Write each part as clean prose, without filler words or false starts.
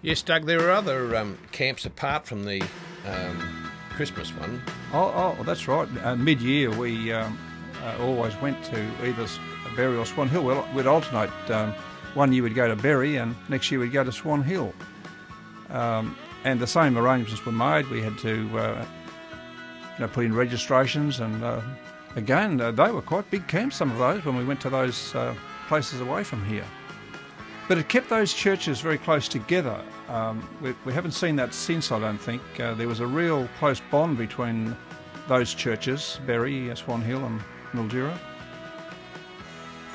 Yes, Doug, there are other camps apart from the Christmas one. Oh, that's right. Mid-year we always went to either Berry or Swan Hill. Well, we'd alternate. One year we'd go to Berry and next year we'd go to Swan Hill. And the same arrangements were made. We had to put in registrations, and again, they were quite big camps, some of those, when we went to those places away from here. But it kept those churches very close together. We haven't seen that since, I don't think. There was a real close bond between those churches, Berry, Swan Hill and Mildura.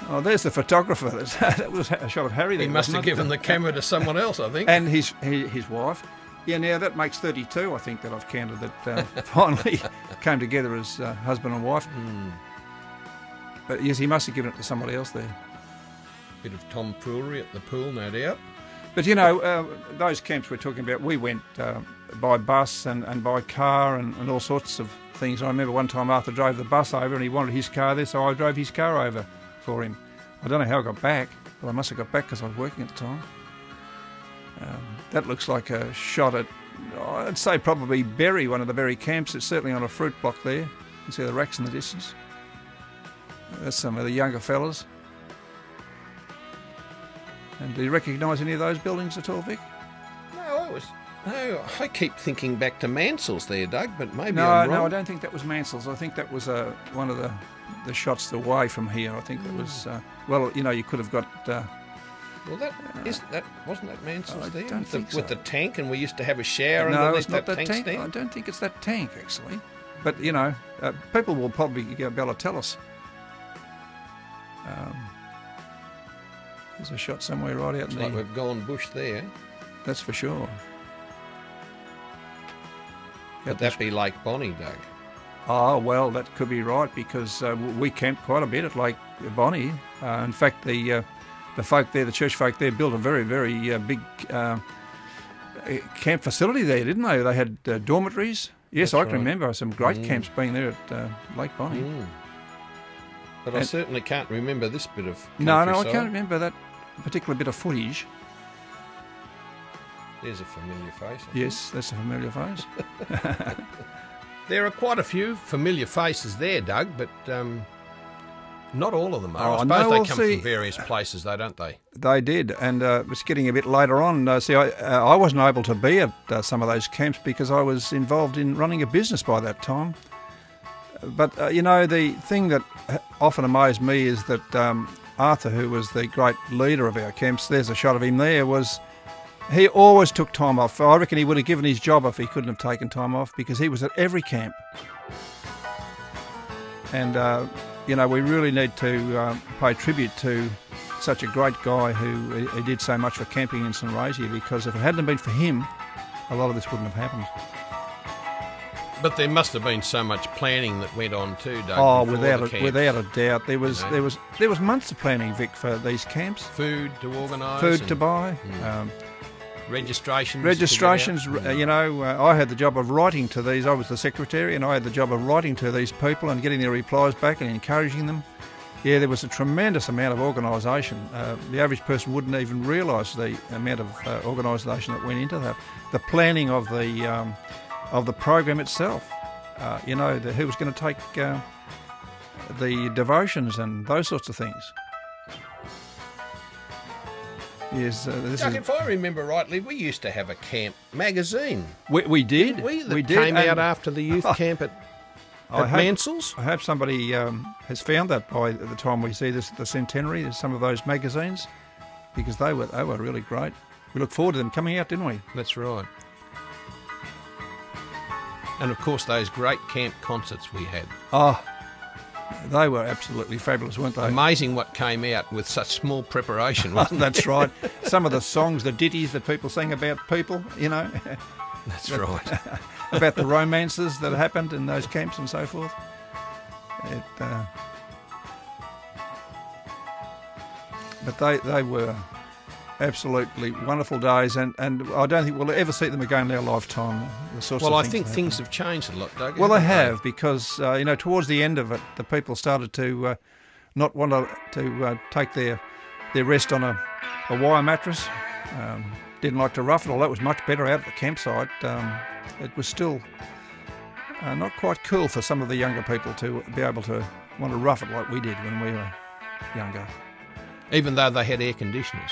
Oh, there's the photographer. That was a shot of Harry there. He must have given the camera to someone else, I think. And his wife. Yeah, now that makes 32, I think, that I've counted that finally came together as husband and wife. Mm. But yes, he must have given it to somebody else there. Bit of tomfoolery at the pool, no doubt. But, those camps we're talking about, we went by bus and by car and all sorts of things. I remember one time Arthur drove the bus over and he wanted his car there, so I drove his car over for him. I don't know how I got back, but I must have got back because I was working at the time. That looks like a shot at, I'd say probably Berry, one of the Berry camps. It's certainly on a fruit block there. You can see the racks in the distance. That's some of the younger fellas. And do you recognise any of those buildings at all, Vic? No, I keep thinking back to Mansell's there, Doug, but maybe No, I'm wrong. I don't think that was Mansell's. I think that was one of the shots away from here. I think that was, you could have got... wasn't that Mansell's I there? don't think so. With the tank, and we used to have a shower No, underneath it's not that tank tank. stand? I don't think it's that tank, actually. But, people will probably be able to tell us. There's a shot somewhere right out Looks like we've gone bush there. That's for sure. Could that be Lake Bonnie, Doug? Oh, well, that could be right, because we camped quite a bit at Lake Bonnie. In fact, the folk there, the church folk there, built a very, very big camp facility there, didn't they? They had dormitories. Yes, I can remember some great camps being there at Lake Bonnie. Mm. But I certainly can't remember this bit of countryside. No, I can't remember that particular bit of footage. There's a familiar face. Yes, that's a familiar face. There are quite a few familiar faces there, Doug, but not all of them are. I suppose they come from various places, though, don't they? They did, and it's getting a bit later on. I wasn't able to be at some of those camps because I was involved in running a business by that time. But, the thing that often amazed me is that Arthur, who was the great leader of our camps, there's a shot of him there, he always took time off. I reckon he would have given his job if he couldn't have taken time off, because he was at every camp. And, we really need to pay tribute to such a great guy who did so much for camping in Sunraysia, because if it hadn't been for him, a lot of this wouldn't have happened. But there must have been so much planning that went on too, Doug. Oh, without a doubt, there was months of planning, Vic, for these camps. Food to organise, food to buy, registrations. I had the job of writing to these. I was the secretary, and I had the job of writing to these people and getting their replies back and encouraging them. Yeah, there was a tremendous amount of organisation. The average person wouldn't even realise the amount of organisation that went into that. The planning of the program itself, who was going to take the devotions and those sorts of things. Yes, Doug, if I remember rightly, we used to have a camp magazine. We did. We did. Came out after the youth camp at Mansell's. I hope somebody has found that by the time we see this, the centenary. There's some of those magazines, because they were really great. We look forward to them coming out, didn't we? That's right. And of course, those great camp concerts we had. Oh, they were absolutely fabulous, weren't they? Amazing what came out with such small preparation, wasn't That's right. Some of the songs, the ditties that people sang about people, That's right. About the romances that happened in those camps and so forth. But they were absolutely wonderful days, and I don't think we'll ever see them again in our lifetime. I think things have changed a lot, Doug. Well, they have, because towards the end of it, the people started to not want to take their rest on a wire mattress. Didn't like to rough it, although it was much better out at the campsite. It was still not quite cool for some of the younger people to be able to want to rough it like we did when we were younger. Even though they had air conditioners.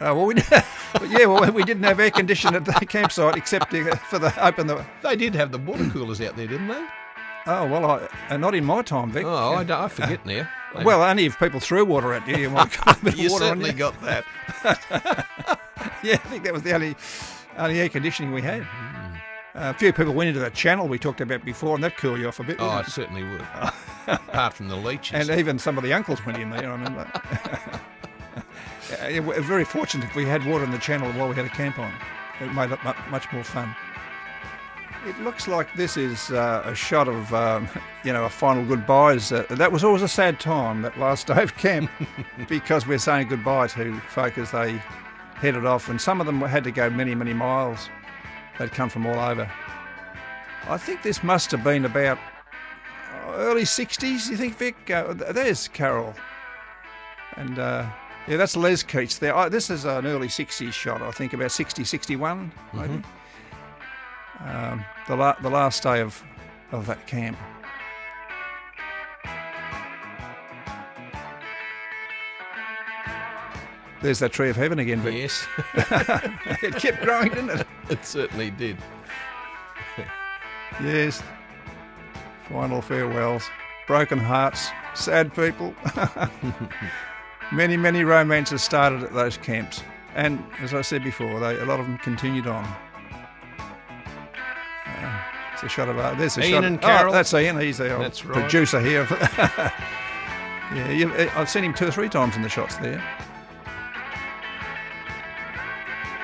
Well, we didn't have air conditioning at the campsite except for the They did have the water coolers out there, didn't they? Oh, well, not in my time, Vic. Oh, I forget now. Well, only if people threw water at you, you might get a bit you of water certainly on you. got that. Yeah, I think that was the only air conditioning we had. A few people went into that channel we talked about before, and that cooled you off a bit. Oh, it certainly would. Apart from the leeches. And even some of the uncles went in there, I remember. We're very fortunate if we had water in the channel while we had a camp on. It made it much more fun. It looks like this is a shot of, a final goodbyes. That was always a sad time, that last day of camp, because we're saying goodbye to folk as they headed off, and some of them had to go many, many miles. They'd come from all over. I think this must have been about early 60s, you think, Vic? There's Carol. And, that's Les Keats there. This is an early 60s shot, I think, about 60, 61, maybe. The last day of that camp. There's that tree of heaven again, Vic. Yes. It kept growing, didn't it? It certainly did. Yes. Final farewells. Broken hearts. Sad people. Many, many romances started at those camps. And as I said before, a lot of them continued on. It's a shot of there's a Ian shot and Carol. Oh, that's Ian. He's the old producer here. Yeah, I've seen him 2 or 3 times in the shots there.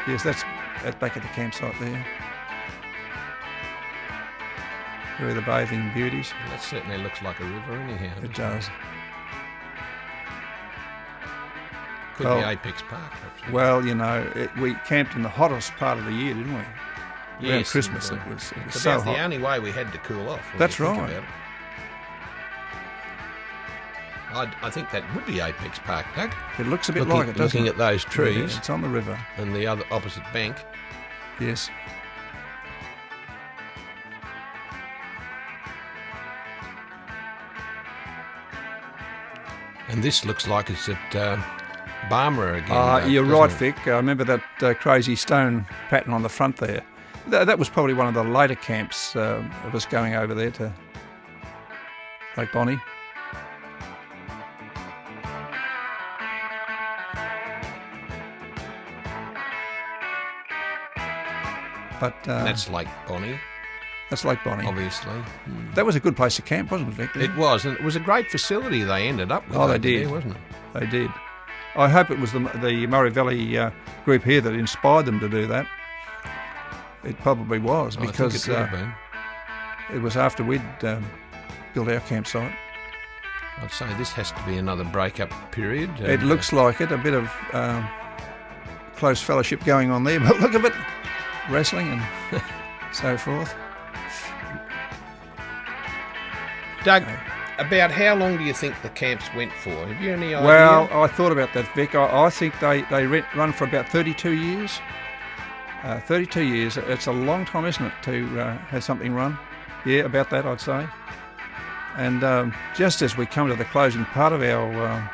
Yes, that's back at the campsite there. Where are the bathing beauties? Well, that certainly looks like a river anyhow. It does. Could be Apex Park, perhaps. Well, we camped in the hottest part of the year, didn't we? Yes, around Christmas. It was so about hot. the only way we had to cool off. That's right. About it. I think that would be Apex Park, Doug. It looks a bit like it, doesn't looking it? at those trees. Yeah, it's on the river. And the other opposite bank. Yes. And this looks like it's at Barmera again. You're right, Vic. I remember that crazy stone pattern on the front there. That was probably one of the later camps of us going over there to Lake Bonnie. But that's Lake Bonnie. That's Lake Bonnie. Obviously. That was a good place to camp, wasn't it, Vic? It was, and it was a great facility they ended up with. Oh, they did. There, wasn't it? They did. I hope it was the Murray Valley group here that inspired them to do that. It probably was, because I think it would have been. It was after we'd built our campsite. I'd say this has to be another break-up period. It looks like it, a bit of close fellowship going on there, but look at it, wrestling and so forth. Doug, about how long do you think the camps went for? Have you any idea? Well, I thought about that, Vic. I think they run for about 32 years. 32 years, it's a long time, isn't it, to have something run? Yeah, about that, I'd say. And just as we come to the closing part of our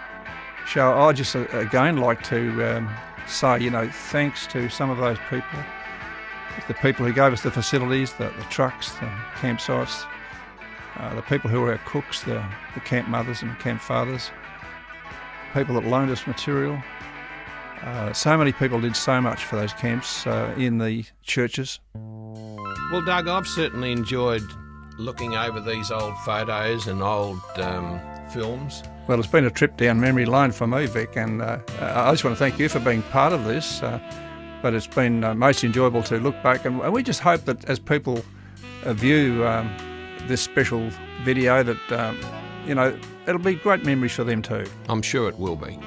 show, I'd just again like to say, thanks to some of those people, the people who gave us the facilities, the trucks, the campsites, the people who were our cooks, the camp mothers and camp fathers, people that loaned us material. So many people did so much for those camps in the churches. Well, Doug, I've certainly enjoyed looking over these old photos and old films. Well, it's been a trip down memory lane for me, Vic, and I just want to thank you for being part of this. But it's been most enjoyable to look back, and we just hope that as people view this special video that, it'll be great memories for them too. I'm sure it will be.